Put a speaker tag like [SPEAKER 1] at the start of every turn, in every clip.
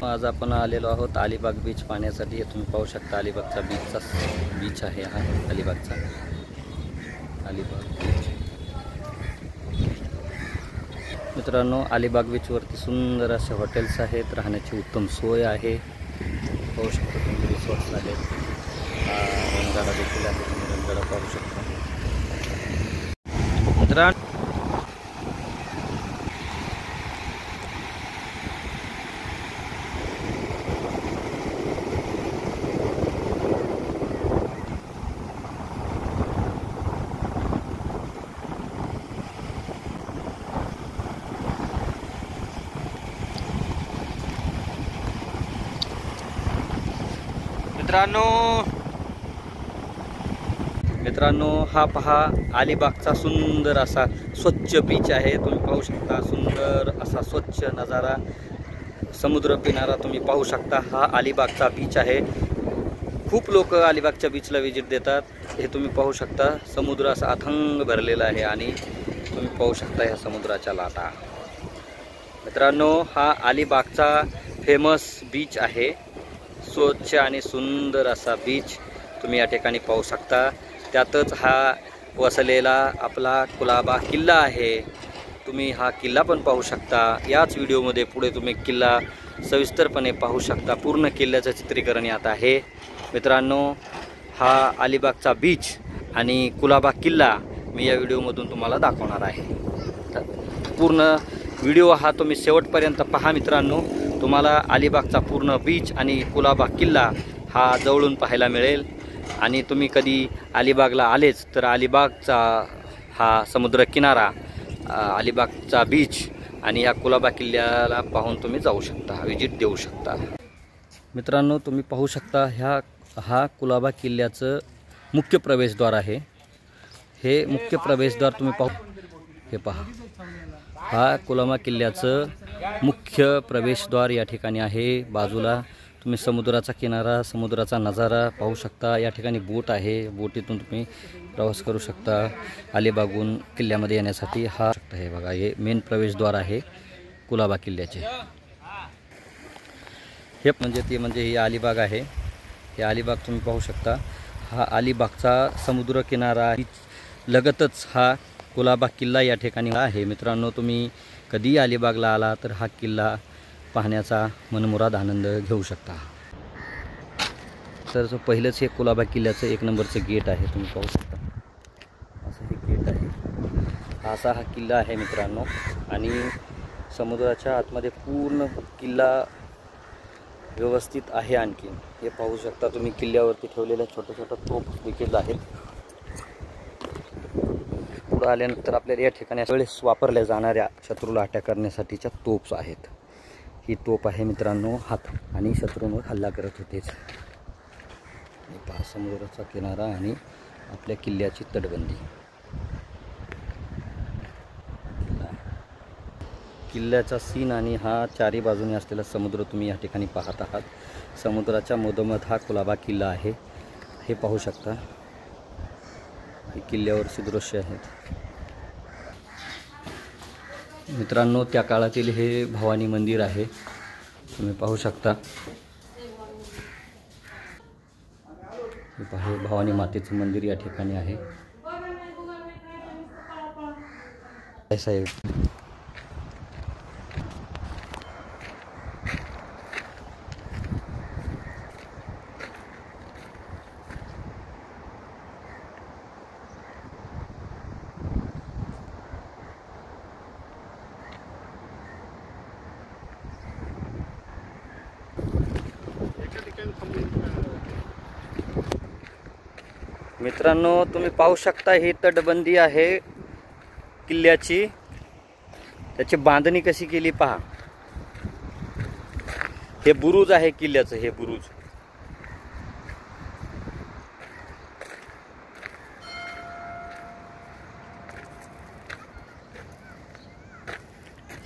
[SPEAKER 1] आज आपण आलेलो आहोत अलिबाग बीच पाहण्यासाठी। तुम्ही पाहू शकता अलिबागचा बीच आहे हा अलिबागचा अलिबाग बीच। मित्रांनो अलिबाग बीचवरती सुंदर असे हॉटेल्स आहेत, राहण्याची उत्तम सोय आहे। पाहू शकता तुम्ही रिसॉर्ट्स आहेत, रंगाळा देखील आहे, तुम्ही रंगाळा पाहू शकता। मित्रांनो हा पहा अलिबागचा सुंदर असा स्वच्छ बीच आहे। तुम्ही पाहू शकता सुंदर असा स्वच्छ नजारा, समुद्र किनारा तुम्ही पाहू शकता। हा अलिबागचा बीच आहे। खूप लोक अलिबागच्या बीचला विजिट देतात। हे तुम्ही पाहू शकता समुद्र असा अथांग भरलेला आहे आणि तुम्ही पाहू शकता या समुद्राच्या लाटा। मित्रांनो हा अलिबागचा फेमस बीच आहे, स्वच्छ आणि सुंदर असा बीच तुम्ही या ठिकाणी पाहू शकता। त्यातच हा वसलेला आपला कुलाबा किल्ला आहे। तुम्ही हा किल्ला पण पाहू शकता। याच व्हिडिओमध्ये पुढे तुम्ही किल्ला सविस्तरपणे पाहू शकता। पूर्ण किल्ल्याचं चित्रीकरण यात आहे। मित्रांनो हा अलिबागचा बीच आणि कुलाबा किल्ला मी या व्हिडिओमधून तुम्हाला दाखवणार आहे। पूर्ण व्हिडिओ हा तुम्ही शेवटपर्यंत पहा। मित्रांनो तुम्हाला अलिबागचा पूर्ण बीच आणि कुलाबा किल्ला हा जवळून पाहायला मिळेल। आणि तुम्ही कधी अलिबागला आलेच तर अलिबागचा हा समुद्र किनारा, अलिबागचा बीच आणि या कुलाबा किल्ल्याला पाहून तुम्ही जाऊ शकता, विजिट देऊ शकता। मित्रांनो तुम्ही पाहू शकता हा कुलाबा किल्ल्याचं मुख्य प्रवेशद्वार आहे। हे मुख्य प्रवेशद्वार तुम्ही पाहू, हे पहा हा कुलाबा किल्ल्याचं मुख्य प्रवेशद्वार या ठिकाणी आहे। बाजूला तुम्ही समुद्राचा किनारा, समुद्राचा नजारा पाहू शकता। या ठिकाणी बोट आहे, बोटीतून तुम्ही प्रवास करू शकता अलिबागहून किल्ल्यामध्ये येण्यासाठी। हा हे बघा हे मेन प्रवेशद्वार आहे कुलाबा किल्ल्याचे। हे म्हणजे ही अलिबाग आहे। हे अलिबाग तुम्ही पाहू शकता। हा अलिबागचा समुद्र किनारा लगतच हा कुलाबा किल्ला या ठिकाणी आहे। मित्रांनो तुम्ही कधी अलिबागला आला तर हा किल्ला पाहण्याचा मनमुराद आनंद घेऊ शकता। तर पहिलंच हे कुलाबा किल्ल्याचं 1 नंबरचं गेट आहे, तुम्ही पाहू शकता असं हे गेट आहे। असा हा किल्ला आहे मित्रांनो। आणि समुद्राच्या आतमध्ये पूर्ण किल्ला व्यवस्थित आहे। आणखी हे पाहू शकता तुम्ही किल्ल्यावरती ठेवलेल्या छोट्या छोट्या तोफ देखील आहेत। पुढे आल्यानंतर आपल्याला या ठिकाणी वेळेस वापरल्या जाणाऱ्या शत्रूला अटॅक करण्यासाठीच्या तोफ आहेत। ही तोफ आहे मित्रांनो हात आणि शत्रूंवर हल्ला करत होतेच। पहा समुद्राचा किनारा आणि आपल्या किल्ल्याची तटबंदी। किल्ल्याचा सीन आणि हा चारी बाजूने असलेला समुद्र तुम्ही या ठिकाणी पाहत आहात। समुद्राच्या मधोमध हा कुलाबा किल्ला आहे, हे पाहू शकता। हे किल्ल्यावरचे दृश्य आहेत मित्रांनो। त्या काळातील हे भवानी मंदिर आहे, तुम्ही पाहू शकता। हे भवानी मातेचं मंदिर या ठिकाणी आहे साहेब। मित्रांनो तुम्ही पाहू शकता ही तटबंदी आहे किल्ल्याची, त्याची बांधणी कशी केली पहा। हे बुरुज आहे किल्ल्याचं, हे बुरुज।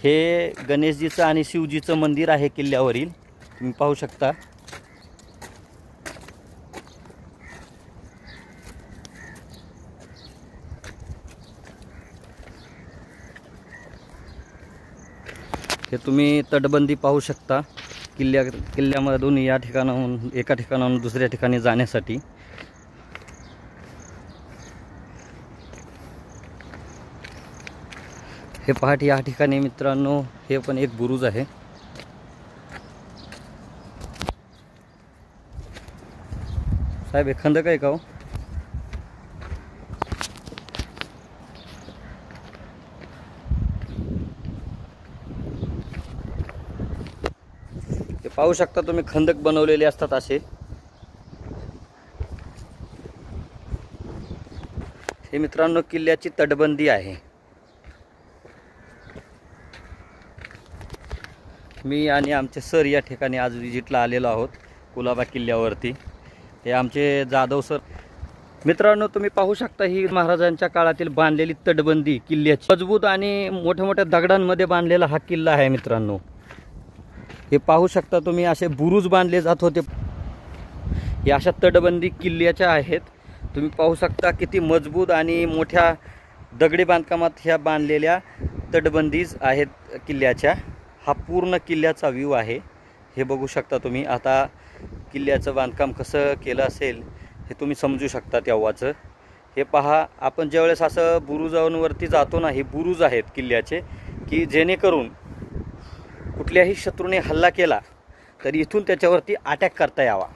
[SPEAKER 1] हे गणेशजीचं आणि शिवजीचं मंदिर आहे किल्ल्यावरील, तुम्ही पाहू शकता। हे तुम्ही तटबंदी पाहू शकता किल्ल्यामधून या ठिकाणाहून एका ठिकाणाहून दुसऱ्या ठिकाणी जाण्यासाठी हे पहाट या ठिकाणी मित्रांनो हे पण एक बुरुज आहे। साहेब हे खंदक आहे का हो? हे पाहू शकता तुम्ही, खंदक बनवलेले असतात असे। हे मित्रांनो किल्ल्याची तटबंदी आहे। मी आणि आमचे सर या ठिकाणी आज विजिटला आलेलो आहोत कुलाबा किल्ल्यावरती। हे आमचे जाधव सर। मित्रांनो तुम्ही पाहू शकता ही महाराजांच्या काळातील बांधलेली तटबंदी किल्ल्याची, मजबूत आणि मोठ्या मोठ्या दगडांमध्ये बांधलेला हा किल्ला आहे मित्रांनो। हे पाहू शकता तुम्ही, असे बुरुज बांधले जात होते। हे अशा तटबंदी किल्ल्याच्या आहेत। तुम्ही पाहू शकता किती मजबूत आणि मोठ्या दगडी बांधकामात ह्या बांधलेल्या तटबंदीज आहेत किल्ल्याच्या। हा पूर्ण किल्ल्याचा व्ह्यू आहे, हे बघू शकता तुम्ही। आता किल्ल्याचं बांधकाम कसं केलं असेल हे तुम्ही समजू शकता तेव्हाचं। हे पहा, आपण ज्यावेळेस असं बुरुजांवरती जातो ना, हे बुरुज आहेत किल्ल्याचे की जेणेकरून कुठल्याही शत्रूने हल्ला केला तर इथून त्याच्यावरती अटॅक करता यावा।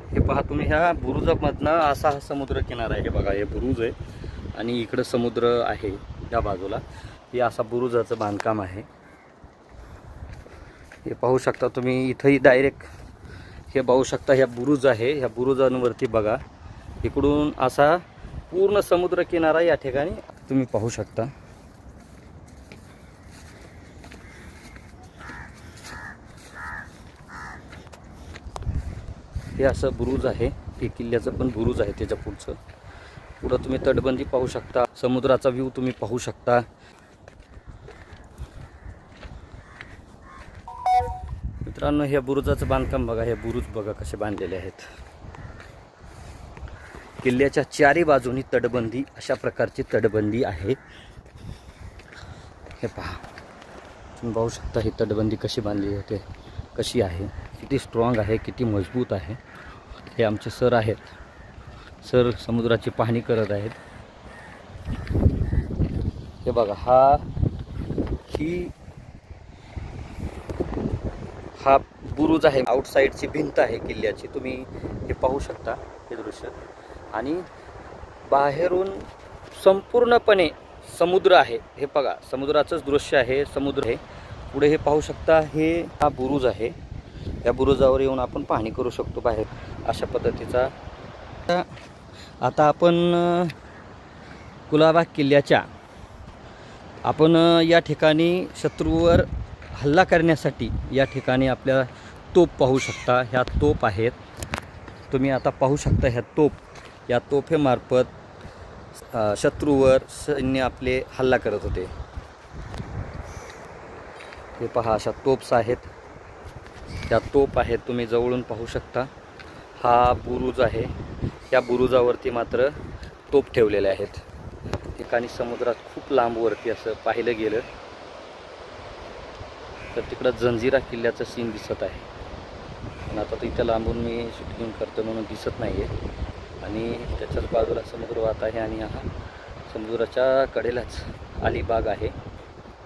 [SPEAKER 1] हे पहा तुम्ही, ह्या बुरुजामधनं असा हा समुद्र किनारा आहे। हे बघा, हे बुरुज आहे आणि इकडं समुद्र आहे त्या बाजूला। हे असा बुरुजाचं बांधकाम आहे। हे पाहू शकता तुम्ही, इथंही डायरेक्ट हे पाहू शकता, ह्या बुरुज आहे। ह्या बुरुजांवरती बघा, इकडून असा पूर्ण समुद्र किनारा या ठिकाणी तुम्ही पाहू शकता। हे असं बुरुज आहे, हे किल्ल्याचं पण बुरुज आहे। त्याच्या पुढं तुम्ही तटबंदी पाहू शकता, समुद्राचा व्ह्यू तुम्ही पाहू शकता। मित्रांनो हे बुरुजाचं बांधकाम बघा, हे बुरुज बघा कसे बांधलेले आहेत। किल्ल्याच्या चारी बाजूनी तटबंदी, अशा प्रकारची तटबंदी आहे। हे पहा तुम्ही पाहू शकता, ही तटबंदी कशी बांधली होते, कशी आहे, किती स्ट्रॉंग आहे, किती मजबूत आहे। हे आमचे सर आहेत, सर समुद्राची पाहणी करत आहेत। हे बघा, हा बुरुज आहे, आउटसाइडची भिंत आहे किल्ल्याची। तुम्ही हे पाहू शकता हे दृश्य, आणि बाहेरून संपूर्णपणे समुद्र आहे। हे बघा, समुद्राचंच दृश्य आहे, समुद्र आहे। पुढे हे पाहू शकता, हा बुरुज आहे। या बुरुजावर येऊन आपण पाहणी करू शकतो बाहेर, अशा पद्धतीचा। आता आपण कुलाबा किल्ल्याच्या आपण या ठिकाणी शत्रूवर हल्ला करण्यासाठी या ठिकाणी आपल्या तोफ पाहू शकता। ह्या तोफ आहेत, तुम्ही आता पाहू शकता ह्या तोफ, या तोफेमार्फत शत्रूवर सैन्य आपले हल्ला करत होते। हे पहा, अशा तोप्स आहेत, त्या तोफ आहेत, तुम्ही जवळून पाहू शकता। हा बुरुज आहे, या बुरुजावरती मात्र तोफ ठेवलेले आहेत। ठिकाणी समुद्रात खूप लांबवरती असं पाहिलं गेलं तर तिकडं जंजिरा किल्ल्याचं सीन दिसत आहे, पण आता तिथं लांबून मी शूटिंग करतो म्हणून दिसत नाही आहे। आणि त्याच्याच बाजूला समुद्र वाहत आहे, आणि हा समुद्राच्या कडेलाच अलिबाग आहे,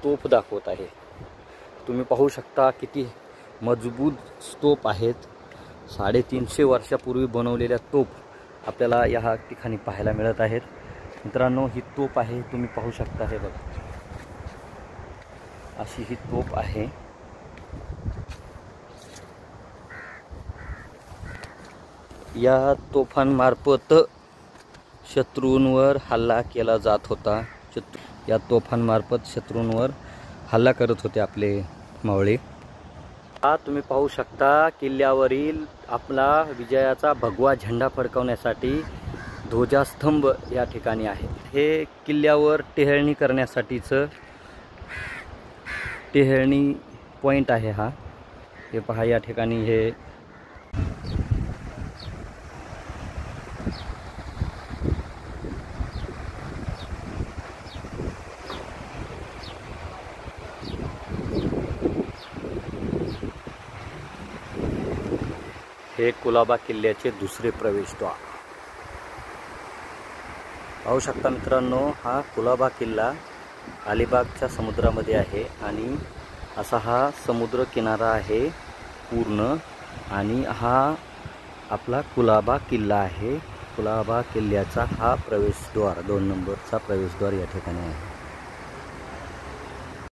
[SPEAKER 1] तोफ दाखवत आहे। तुम्ही पाहू शकता किती मजबूत तोफ आहेत। 350 वर्षापूर्वी बनवलेल्या तोफ आपल्याला या ठिकाणी पाहायला मिळत आहेत। मित्रांनो ही तोफ आहे, तुम्ही पाहू शकता। हे बघा, अशी ही तोफ आहे। या तोफांमार्फत शत्रूंवर हल्ला केला जात होता। या तोफांमार्फत शत्रूंवर हल्ला करत होते आपले मावळे। हा तुम्ही पाहू शकता, किल्ल्यावरील आपला विजयाचा भगवा झेंडा फडकवण्यासाठी ध्वजास्तंभ या ठिकाणी आहे। हे किल्ल्यावर टेहळणी करण्यासाठीचं टेहळणी पॉइंट आहे हा। हे पहा, या ठिकाणी हे हे कुलाबा किल्ल्याचे दुसरे प्रवेशद्वार पाहू शकता मित्रांनो। हा कुलाबा किल्ला अलिबागच्या समुद्रामध्ये आहे आणि असा हा समुद्र किनारा आहे पूर्ण, आणि हा आपला कुलाबा किल्ला आहे। कुलाबा किल्ल्याचा हा प्रवेशद्वार 2 नंबरचा प्रवेशद्वार या ठिकाणी आहे।